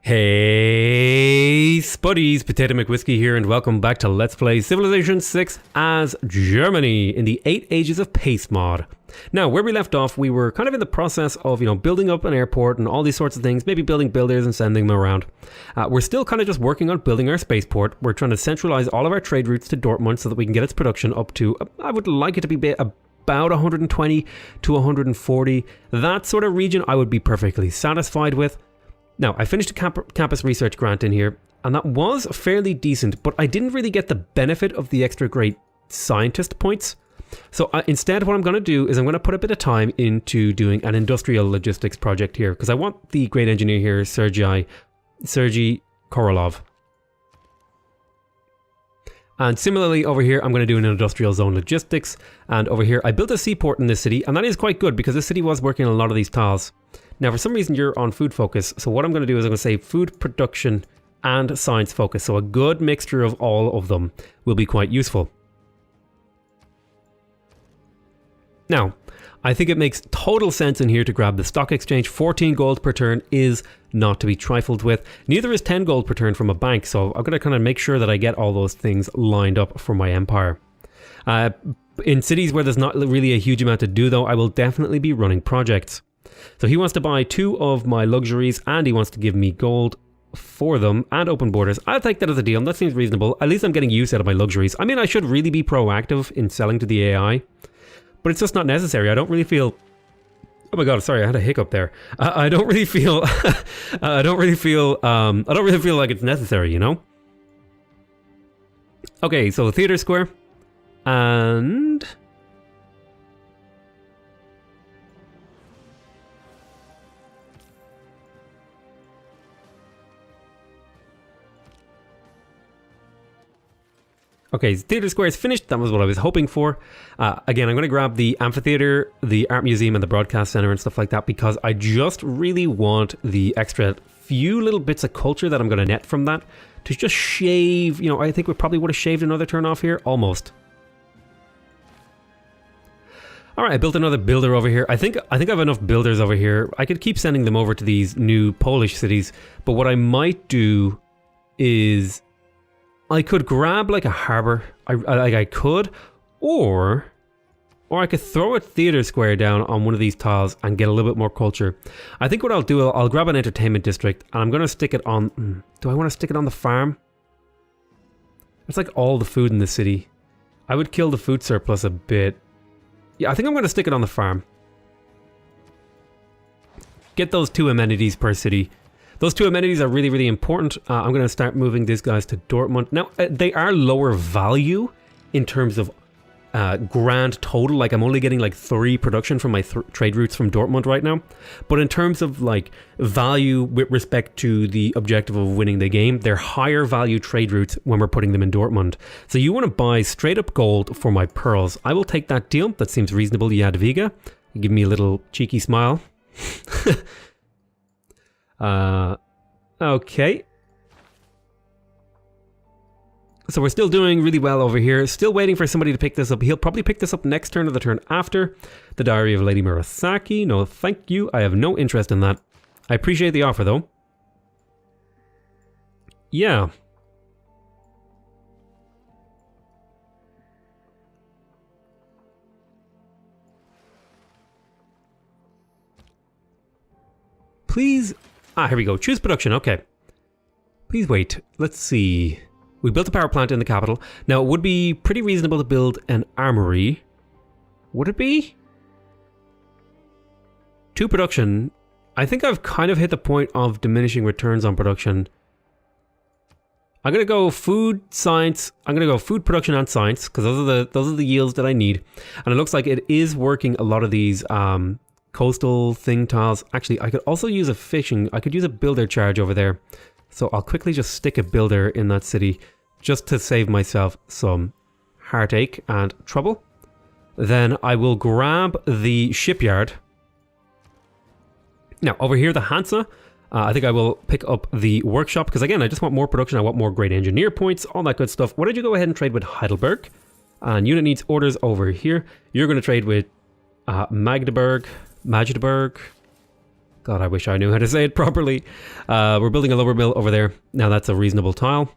Hey spuddies, PotatoMcWhiskey here, and welcome back to Let's Play Civilization 6 as Germany in the 8 Ages of Pace mod. Now, where we left off, we were kind of in the process of, building up an airport and all these sorts of things, maybe building builders and sending them around. We're still kind of just working on building our spaceport. We're trying to centralize all of our trade routes to Dortmund so that we can get its production up to, I would like it to be about 120 to 140. That sort of region I would be perfectly satisfied with. Now, I finished a campus research grant in here, and that was fairly decent, but I didn't really get the benefit of the extra great scientist points. So instead, what I'm going to do is I'm going to put a bit of time into doing an industrial logistics project here, because I want the great engineer here, Sergei Korolov. And similarly, over here, I'm going to do an industrial zone logistics, and over here, I built a seaport in this city, and that is quite good, because this city was working on a lot of these tiles. Now, for some reason, you're on food focus. So what I'm going to do is I'm going to say food production and science focus. So a good mixture of all of them will be quite useful. Now, I think it makes total sense in here to grab the stock exchange. 14 gold per turn is not to be trifled with. Neither is 10 gold per turn from a bank. So I'm going to kind of make sure that I get all those things lined up for my empire. In cities where there's not really a huge amount to do, though, I will definitely be running projects. So he wants to buy 2 of my luxuries and he wants to give me gold for them and open borders. I'll take that as a deal. That seems reasonable. At least I'm getting use out of my luxuries. I mean, I should really be proactive in selling to the AI, but it's just not necessary. I don't really feel... Oh my god, sorry, I had a hiccup there. I don't really feel... I don't really feel like it's necessary, you know? Okay, so Theater Square. And... Okay, Theatre Square is finished. That was what I was hoping for. Again, I'm going to grab the amphitheater, the art museum, and the broadcast center and stuff like that because I just really want the extra few little bits of culture that I'm going to net from that to just shave. I think we probably would have shaved another turn off here. Almost. All right, I built another builder over here. I think I have enough builders over here. I could keep sending them over to these new Polish cities, but what I might do is... I could grab like a harbor, I could, or I could throw a theater square down on one of these tiles and get a little bit more culture. I think what I'll do, I'll grab an entertainment district and I'm going to stick it on, do I want to stick it on the farm? It's like all the food in the city. I would kill the food surplus a bit. Yeah, I think I'm going to stick it on the farm. Get those 2 amenities per city. Those 2 amenities are really, really important. I'm going to start moving these guys to Dortmund. Now, they are lower value in terms of grand total. Like, I'm only getting like 3 production from my trade routes from Dortmund right now. But in terms of like value with respect to the objective of winning the game, they're higher value trade routes when we're putting them in Dortmund. So you want to buy straight up gold for my pearls. I will take that deal. That seems reasonable, Jadwiga. Give me a little cheeky smile. Okay. So we're still doing really well over here. Still waiting for somebody to pick this up. He'll probably pick this up next turn or the turn after. The Diary of Lady Murasaki. No, thank you. I have no interest in that. I appreciate the offer, though. Yeah. Please... Ah, here we go. Choose production. Okay. Please wait. Let's see. We built a power plant in the capital. Now, it would be pretty reasonable to build an armory. Would it be? 2 production. I think I've kind of hit the point of diminishing returns on production. I'm going to go food, science. I'm going to go food production and science because those are the yields that I need. And it looks like it is working a lot of these coastal thing tiles. Actually, I could also use I could use a builder charge over there. So I'll quickly just stick a builder in that city just to save myself some heartache and trouble. Then I will grab the shipyard. Now over here, the Hansa. I think I will pick up the workshop because again, I just want more production. I want more great engineer points, all that good stuff. Why don't you go ahead and trade with Heidelberg? And unit needs orders over here. You're going to trade with Magdeburg. God, I wish I knew how to say it properly. We're building a lumber mill over there. Now that's a reasonable tile.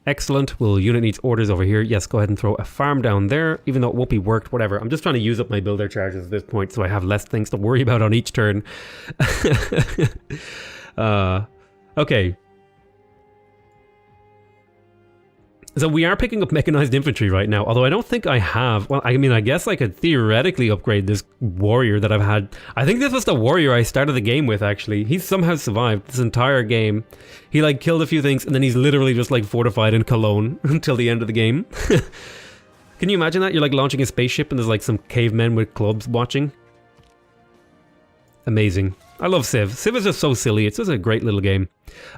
Excellent. Well, unit needs orders over here. Yes, go ahead and throw a farm down there, even though it won't be worked, whatever. I'm just trying to use up my builder charges at this point so I have less things to worry about on each turn. Okay. So we are picking up mechanized infantry right now, although I don't think I have. Well, I mean, I guess I could theoretically upgrade this warrior that I've had. I think this was the warrior I started the game with, actually. He's somehow survived this entire game. He, like, killed a few things, and then he's literally just, like, fortified in Cologne until the end of the game. Can you imagine that? You're, like, launching a spaceship, and there's, like, some cavemen with clubs watching. Amazing. I love Civ. Civ is just so silly. It's just a great little game.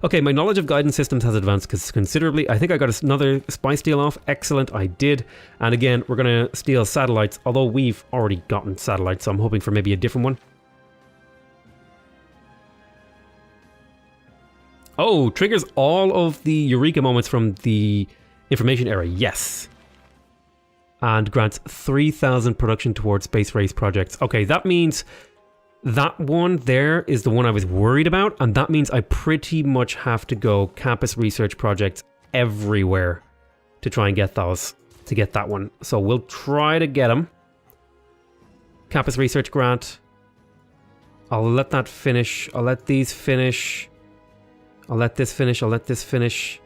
Okay, my knowledge of guidance systems has advanced considerably. I think I got another spy steal off. Excellent, I did. And again, we're going to steal satellites, although we've already gotten satellites, so I'm hoping for maybe a different one. Oh, triggers all of the Eureka moments from the information era. Yes. And grants 3,000 production towards space race projects. Okay, that means... that one there is the one I was worried about, and that means I pretty much have to go campus research projects everywhere to try and get those, to get that one. So we'll try to get them. Campus research grant. I'll let that finish. I'll let these finish. I'll let this finish. I'll let this finish.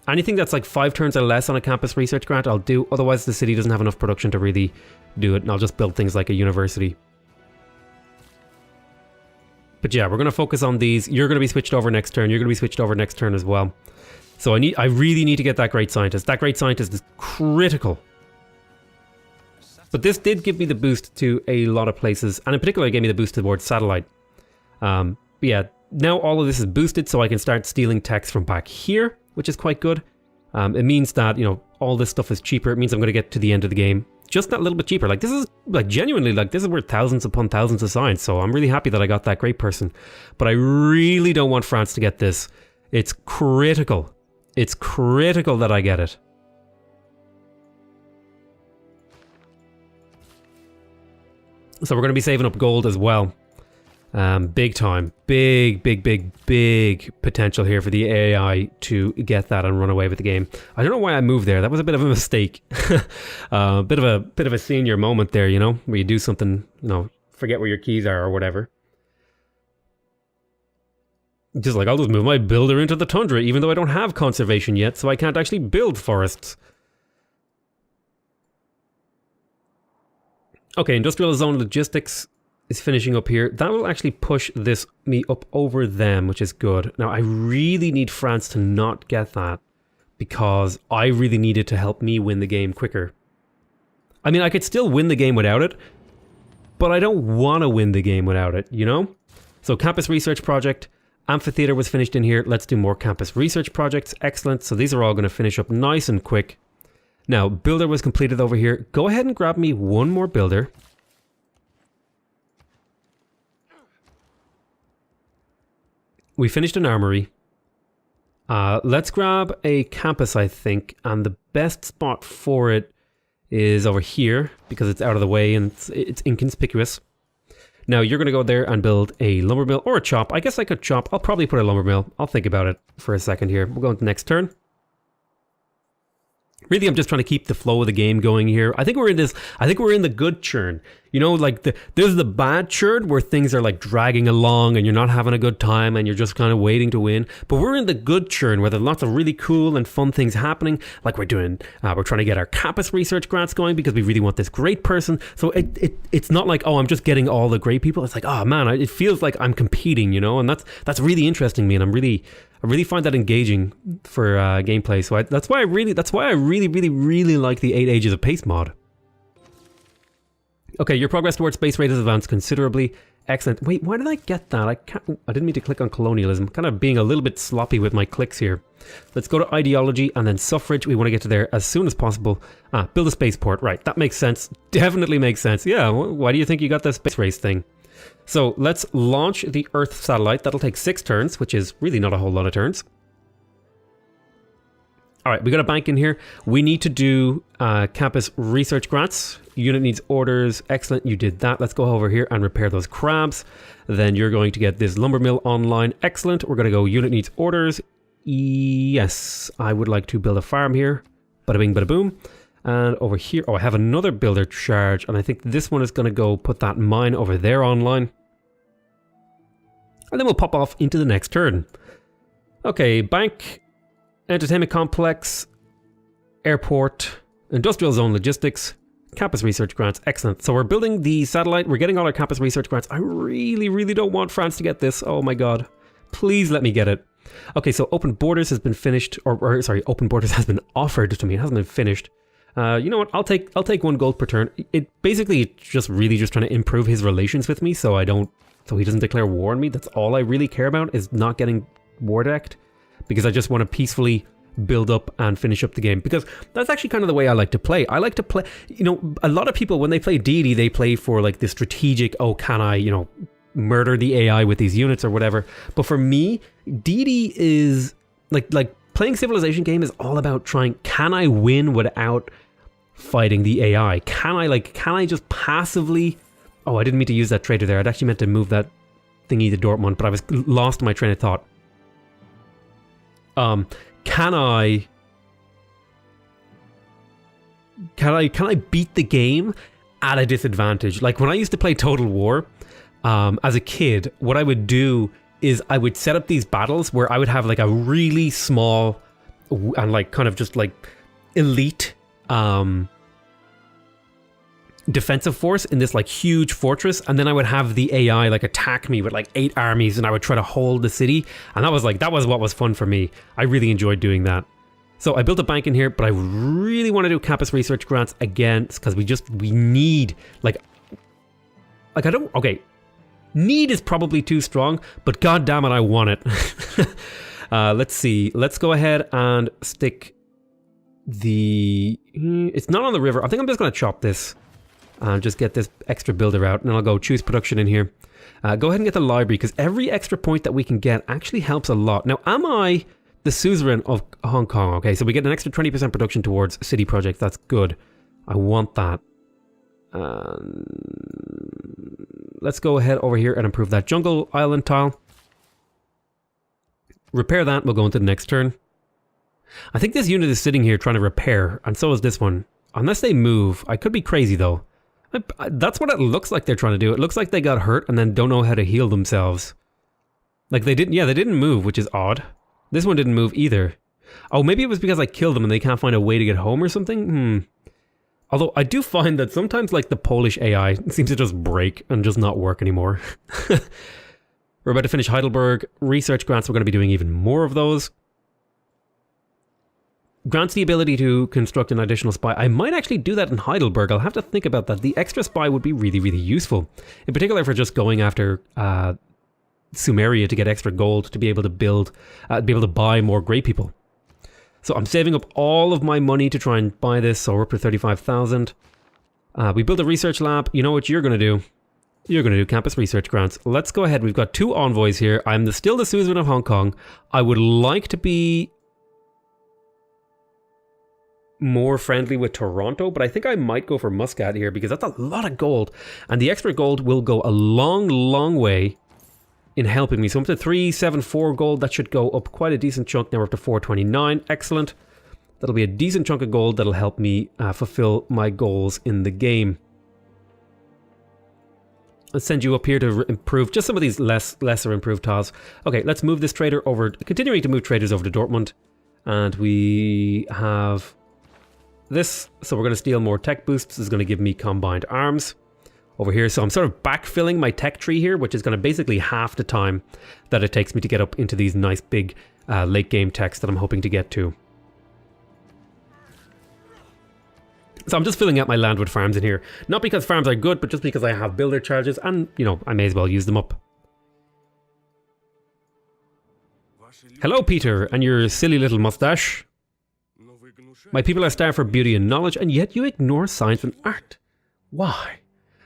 Anything that's like 5 turns or less on a campus research grant, I'll do. Otherwise, the city doesn't have enough production to really do it, and I'll just build things like a university. But yeah, we're going to focus on these. You're going to be switched over next turn. You're going to be switched over next turn as well. So I really need to get that great scientist. That great scientist is critical. But this did give me the boost to a lot of places, and in particular, it gave me the boost towards satellite. Yeah, now all of this is boosted, so I can start stealing techs from back here, which is quite good. It means that, you know, all this stuff is cheaper. It means I'm going to get to the end of the game just that little bit cheaper. Like, this is, like, genuinely, like, this is worth thousands upon thousands of science, so I'm really happy that I got that great person. But I really don't want France to get this. It's critical. It's critical that I get it. So we're going to be saving up gold as well. Big time. Big potential here for the AI to get that and run away with the game. I don't know why I moved there. That was a bit of a mistake. Bit of a senior moment there, you know, where you do something, you know, forget where your keys are or whatever. Just like, I'll just move my builder into the tundra, even though I don't have conservation yet, so I can't actually build forests. Okay, industrial zone logistics is finishing up here. That will actually push me up over them, which is good. Now, I really need France to not get that, because I really need it to help me win the game quicker. I mean, I could still win the game without it, but I don't want to win the game without it, you know? So, campus research project. Amphitheater was finished in here. Let's do more campus research projects. Excellent. So these are all going to finish up nice and quick. Now, builder was completed over here. Go ahead and grab me one more builder. We finished an armory. Let's grab a campus, I think. And the best spot for it is over here, because it's out of the way and it's inconspicuous. Now, you're going to go there and build a lumber mill or a chop. I guess I could chop. I'll probably put a lumber mill. I'll think about it for a second here. We'll go into next turn. Really, I'm just trying to keep the flow of the game going here. I think we're in this. I think we're in the good churn. You know, like there's the bad churn where things are like dragging along and you're not having a good time and you're just kind of waiting to win. But we're in the good churn where there's lots of really cool and fun things happening. Like we're trying to get our campus research grants going because we really want this great person. So it's not like, oh, I'm just getting all the great people. It's like, oh man, it feels like I'm competing, you know, and that's really interesting me, and I really find that engaging for gameplay. So that's why I really like the 8 Ages of Pace mod. Okay, your progress towards space rate has advanced considerably. Excellent. Wait, why did I get that? I didn't mean to click on colonialism. Kind of being a little bit sloppy with my clicks here. Let's go to ideology and then suffrage. We want to get to there as soon as possible. Build a spaceport. Right, that makes sense. Definitely makes sense. Yeah, why do you think you got the space race thing? So let's launch the Earth satellite. That'll take 6 turns, which is really not a whole lot of turns. All right, we got a bank in here. We need to do campus research grants. Unit needs orders. Excellent, you did that. Let's go over here and repair those crabs. Then you're going to get this lumber mill online. Excellent. We're going to go unit needs orders. Yes, I would like to build a farm here. Bada bing, bada boom. And over here, oh, I have another builder charge. And I think this one is going to go put that mine over there online. And then we'll pop off into the next turn. Okay, bank, entertainment complex, airport, industrial zone logistics, campus research grants. Excellent. So we're building the satellite. We're getting all our campus research grants. I really, really don't want France to get this. Oh my God. Please let me get it. Okay, so open borders has been finished, or sorry, open borders has been offered to me. It hasn't been finished. You know what? I'll take 1 gold per turn. It basically just really just trying to improve his relations with me, so he doesn't declare war on me. That's all I really care about, is not getting war decked, because I just want to peacefully build up and finish up the game, because that's actually kind of the way I like to play. I like to play, you know, a lot of people when they play Deity, they play for like the strategic, oh, can I, you know, murder the AI with these units or whatever. But for me, Deity is like playing Civilization game is all about trying, can I win without fighting the AI? Can I just passively, oh, I didn't mean to use that trader there. I'd actually meant to move that thingy to Dortmund, but I was lost in my train of thought. Can I beat the game at a disadvantage? Like when I used to play Total War, as a kid, what I would do is I would set up these battles where I would have like a really small and like kind of just like elite defensive force in this like huge fortress, and then I would have the AI like attack me with like 8 armies, and I would try to hold the city, and that was what was fun for me. I really enjoyed doing that. So I built a bank in here, but I really want to do campus research grants again, because we need need is probably too strong, but god damn it, I want it. Let's see. Let's go ahead and stick the... It's not on the river. I think I'm just going to chop this and just get this extra builder out, and then I'll go choose production in here. Go ahead and get the library, because every extra point that we can get actually helps a lot. Now, am I the suzerain of Hong Kong? Okay, so we get an extra 20% production towards city projects. That's good. I want that. Let's go ahead over here and improve that jungle island tile. Repair that. We'll go into the next turn. I think this unit is sitting here trying to repair, and so is this one. Unless they move. I could be crazy though. That's what it looks like they're trying to do. It looks like they got hurt and then don't know how to heal themselves. Like they didn't move, which is odd. This one didn't move either. Oh, maybe it was because I killed them and they can't find a way to get home or something? Although I do find that sometimes like the Polish AI seems to just break and just not work anymore. We're about to finish Heidelberg. Research grants, we're going to be doing even more of those. Grants the ability to construct an additional spy. I might actually do that in Heidelberg. I'll have to think about that. The extra spy would be really, really useful. In particular for just going after Sumeria to get extra gold to be able to build, be able to buy more grey people. So I'm saving up all of my money to try and buy this, so we're up to 35,000. We built a research lab. You know what you're going to do? You're going to do campus research grants. Let's go ahead. We've got 2 envoys here. I'm still the suzerain of Hong Kong. I would like to be more friendly with Toronto, but I think I might go for Muscat here because that's a lot of gold. And the extra gold will go a long, long way in helping me. So I'm up to 374 gold. That should go up quite a decent chunk. Now we're up to 429. Excellent. That'll be a decent chunk of gold that'll help me fulfill my goals in the game. Let's send you up here to improve just some of these lesser improved tiles. Okay, let's move this trader over, continuing to move traders over to Dortmund. And we have this. So we're going to steal more tech boosts. This is going to give me combined arms over here. So I'm sort of backfilling my tech tree here, which is going to basically half the time that it takes me to get up into these nice big late game techs that I'm hoping to get to. So I'm just filling out my land with farms in here. Not because farms are good, but just because I have builder charges and, you know, I may as well use them up. Hello, Peter, and your silly little mustache. My people are starved for beauty and knowledge, and yet you ignore science and art. Why?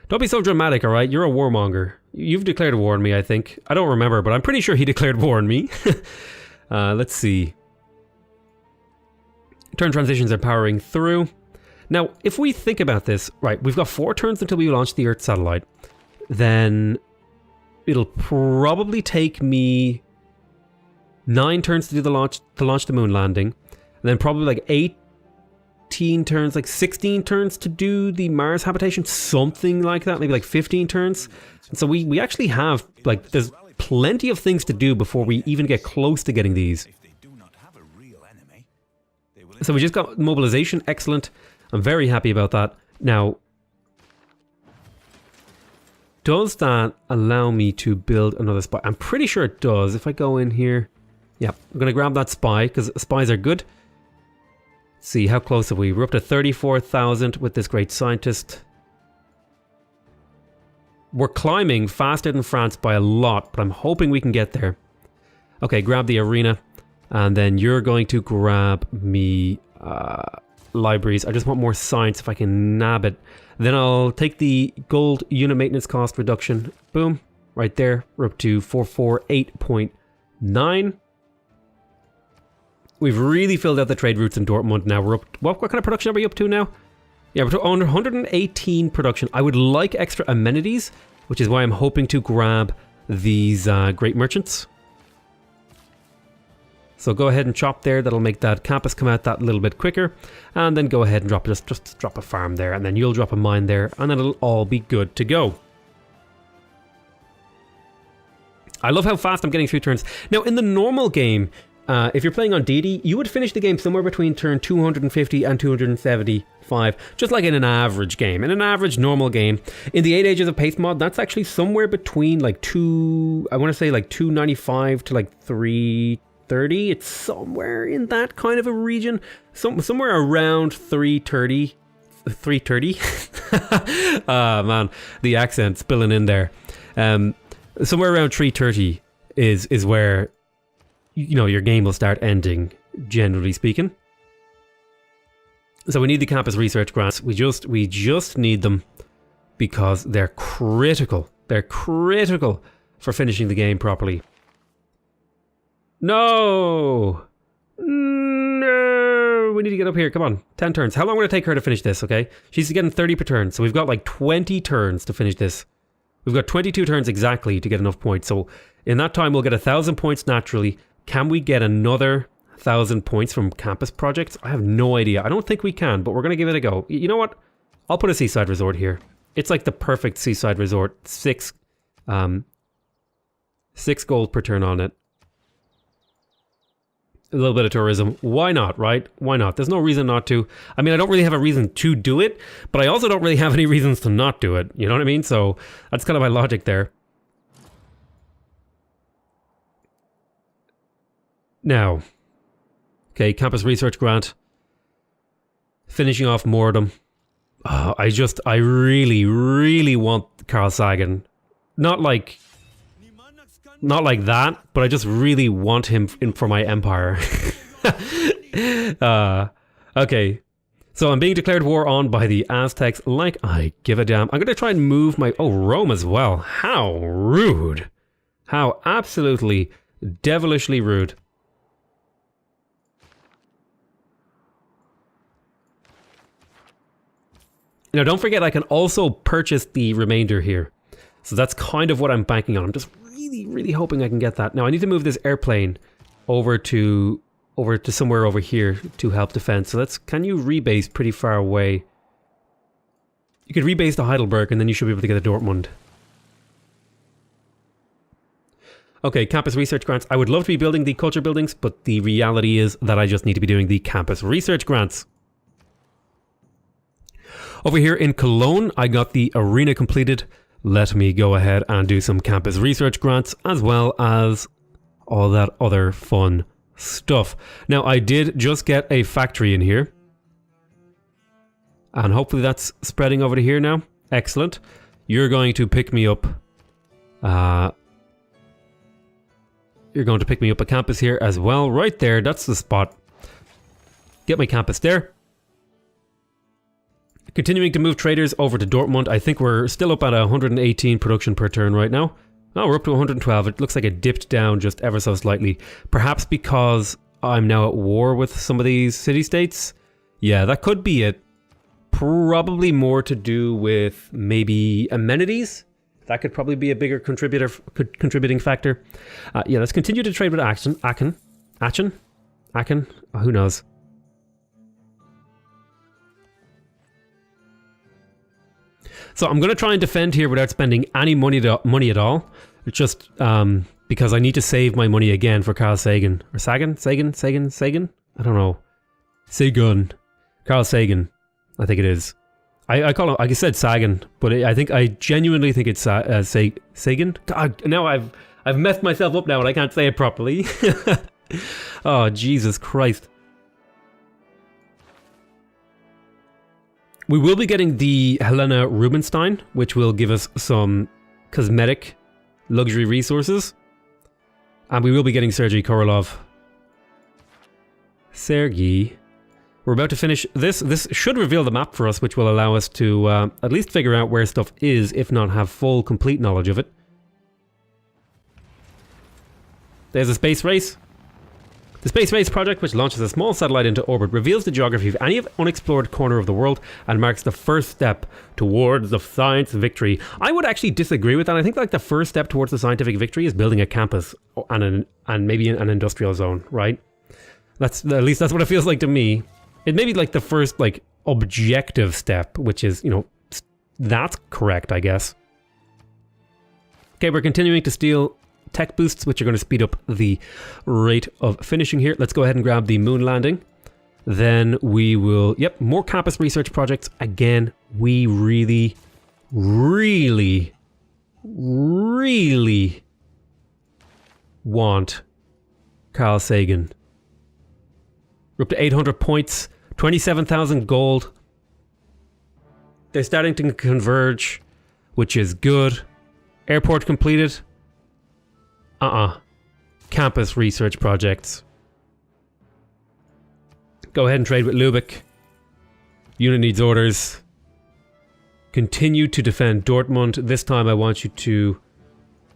Don't be so dramatic, alright? You're a warmonger. You've declared war on me, I think. I don't remember, but I'm pretty sure he declared war on me. Let's see. Turn transitions are powering through. Now, if we think about this, right, we've got 4 turns until we launch the Earth satellite. Then it'll probably take me 9 turns to do the launch, the moon landing. And then probably like 18 turns, like 16 turns to do the Mars habitation, something like that, maybe like 15 turns. And so we actually have, like, there's plenty of things to do before we even get close to getting these. So we just got mobilization, excellent. I'm very happy about that. Now, does that allow me to build another spy? I'm pretty sure it does. If I go in here, yeah, I'm going to grab that spy because spies are good. Let's see, how close are we? We're up to 34,000 with this great scientist. We're climbing faster than France by a lot, but I'm hoping we can get there. Okay, grab the arena, and then you're going to grab me libraries. I just want more science if I can nab it. Then I'll take the gold unit maintenance cost reduction. Boom, right there. We're up to 448.9. We've really filled out the trade routes in Dortmund now. We're up. What kind of production are we up to now? Yeah, we're on 118 production. I would like extra amenities, which is why I'm hoping to grab these great merchants. So go ahead and chop there. That'll make that campus come out that little bit quicker. And then go ahead and drop just drop a farm there. And then you'll drop a mine there. And then it'll all be good to go. I love how fast I'm getting through turns. Now, in the normal game, if you're playing on Deity, you would finish the game somewhere between turn 250 and 275, just like in an average game. In an average normal game, in the 8 Ages of Pace mod, that's actually somewhere between like 295 to like 330. It's somewhere in that kind of a region. Somewhere around 330. 330? Man, the accent spilling in there. Somewhere around 330 is where, you know, your game will start ending, generally speaking. So we need the campus research grants. We just need them because they're critical. They're critical for finishing the game properly. No! No! We need to get up here. Come on. 10 turns. How long will it take her to finish this, okay? She's getting 30 per turn, so we've got like 20 turns to finish this. We've got 22 turns exactly to get enough points. So in that time, we'll get 1,000 points naturally. Can we get another 1,000 points from campus projects? I have no idea. I don't think we can, but we're going to give it a go. You know what? I'll put a seaside resort here. It's like the perfect seaside resort. 6 gold per turn on it. A little bit of tourism. Why not, right? Why not? There's no reason not to. I mean, I don't really have a reason to do it, but I also don't really have any reasons to not do it. You know what I mean? So that's kind of my logic there. Now, okay, campus research grant. Finishing off more of them. Oh, I really, really want Carl Sagan. Not like that, but I just really want him in for my empire. Okay, so I'm being declared war on by the Aztecs like I give a damn. I'm going to try and move my... Oh, Rome as well. How rude. How absolutely devilishly rude. Now, don't forget, I can also purchase the remainder here. So that's kind of what I'm banking on. I'm just really, really hoping I can get that. Now, I need to move this airplane over to somewhere over here to help defend. So can you rebase pretty far away? You could rebase to Heidelberg, and then you should be able to get to Dortmund. Okay, campus research grants. I would love to be building the culture buildings, but the reality is that I just need to be doing the campus research grants. Over here in Cologne, I got the arena completed. Let me go ahead and do some campus research grants as well as all that other fun stuff. Now, I did just get a factory in here. And hopefully that's spreading over to here now. Excellent. You're going to pick me up. You're going to pick me up a campus here as well. Right there, that's the spot. Get my campus there. Continuing to move traders over to Dortmund. I think we're still up at 118 production per turn right now. Oh, we're up to 112. It looks like it dipped down just ever so slightly. Perhaps because I'm now at war with some of these city-states. Yeah, that could be it. Probably more to do with maybe amenities. That could probably be a bigger contributing factor. Yeah, let's continue to trade with Aachen. Who knows? So I'm going to try and defend here without spending any money at all. Just because I need to save my money again for Carl Sagan. Or Sagan? I don't know. Sagan. Carl Sagan. I think it is. I call him, like I said, Sagan, but I genuinely think it's Sagan. God, now I've messed myself up now and I can't say it properly. Oh, Jesus Christ. We will be getting the Helena Rubinstein, which will give us some cosmetic luxury resources. And we will be getting Sergei Korolov. Sergei. We're about to finish this. This should reveal the map for us, which will allow us to at least figure out where stuff is, if not have full, complete knowledge of it. There's a space race. The Space Race project, which launches a small satellite into orbit, reveals the geography of any unexplored corner of the world and marks the first step towards the science victory. I would actually disagree with that. I think like the first step towards the scientific victory is building a campus and maybe an industrial zone, right? At least that's what it feels like to me. It may be like the first like objective step, which is, you know, that's correct, I guess. Okay, we're continuing to steal tech boosts, which are going to speed up the rate of finishing here. Let's go ahead and grab the moon landing. Then we will, yep, more campus research projects. Again, we really, really, really want Carl Sagan. We're up to 800 points, 27,000 gold. They're starting to converge, which is good. Airport completed. Campus research projects. Go ahead and trade with Lübeck. Unit needs orders. Continue to defend Dortmund. This time I want you to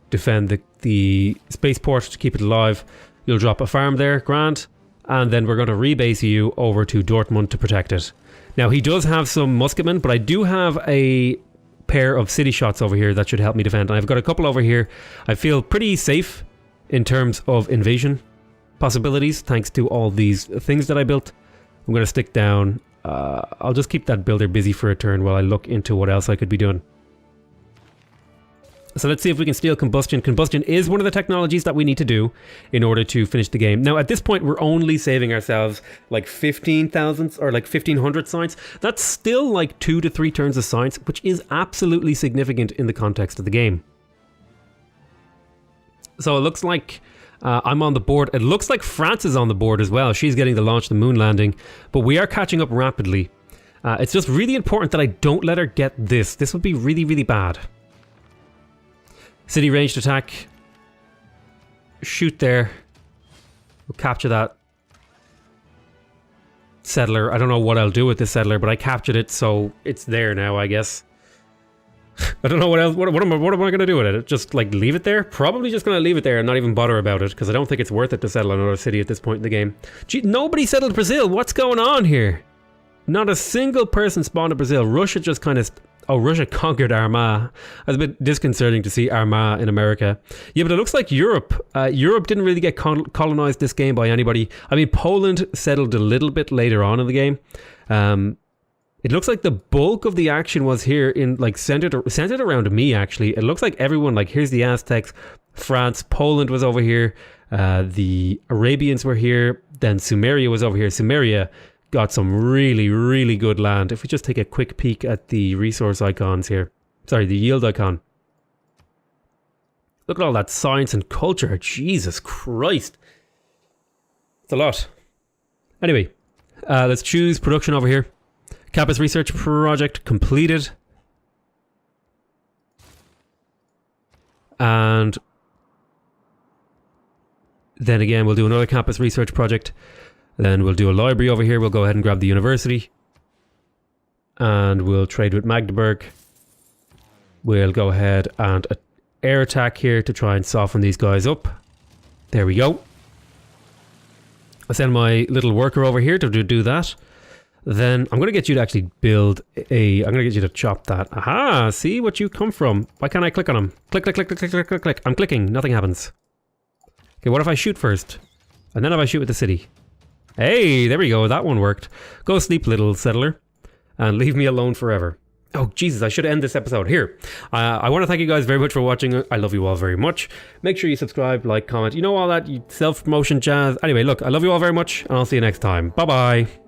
defend the spaceport to keep it alive. You'll drop a farm there, grand. And then we're going to rebase you over to Dortmund to protect it. Now he does have some musketmen, but I do have a pair of city shots over here that should help me defend. And I've got a couple over here. I feel pretty safe in terms of invasion possibilities, thanks to all these things that I built. I'm going to stick down. I'll just keep that builder busy for a turn while I look into what else I could be doing. So let's see if we can steal combustion. Combustion is one of the technologies that we need to do in order to finish the game. Now, at this point, we're only saving ourselves like 15,000 or like 1,500 science. That's still like 2 to 3 turns of science, which is absolutely significant in the context of the game. So it looks like I'm on the board. It looks like France is on the board as well. She's getting to launch the moon landing, but we are catching up rapidly. It's just really important that I don't let her get this. This would be really, really bad. City ranged attack. Shoot there. We'll capture that settler. I don't know what I'll do with this settler, but I captured it, so it's there now, I guess. I don't know what else. What am I going to do with it? Just like leave it there? Probably just going to leave it there and not even bother about it, because I don't think it's worth it to settle another city at this point in the game. Gee, nobody settled Brazil. What's going on here? Not a single person spawned in Brazil. Russia just kind of... Oh, Russia conquered Armagh. It's a bit disconcerting to see Armagh in America. Yeah, but it looks like Europe. Europe didn't really get colonized this game by anybody. I mean, Poland settled a little bit later on in the game. It looks like the bulk of the action was here in like centered around me, actually. It looks like everyone, like here's the Aztecs, France, Poland was over here, the Arabians were here, then Sumeria was over here. Sumeria got some really, really good land. If we just take a quick peek at the resource icons here. Sorry, the yield icon. Look at all that science and culture. Jesus Christ. It's a lot. Anyway, let's choose production over here. Campus research project completed. And then again, we'll do another campus research project. Then we'll do a library over here. We'll go ahead and grab the university. And we'll trade with Magdeburg. We'll go ahead and air attack here to try and soften these guys up. There we go. I send my little worker over here to do that. Then I'm going to get you to actually build I'm going to get you to chop that. Aha, see what you come from. Why can't I click on him? Click, click, click, click, click, click, click, click. I'm clicking, nothing happens. Okay, what if I shoot first? And then if I shoot with the city? Hey, there we go, that one worked. Go sleep, little settler, and leave me alone forever. Oh, Jesus, I should end this episode here. I want to thank you guys very much for watching. I love you all very much. Make sure you subscribe, like, comment. You know all that self-promotion jazz. Anyway, look, I love you all very much, and I'll see you next time. Bye-bye.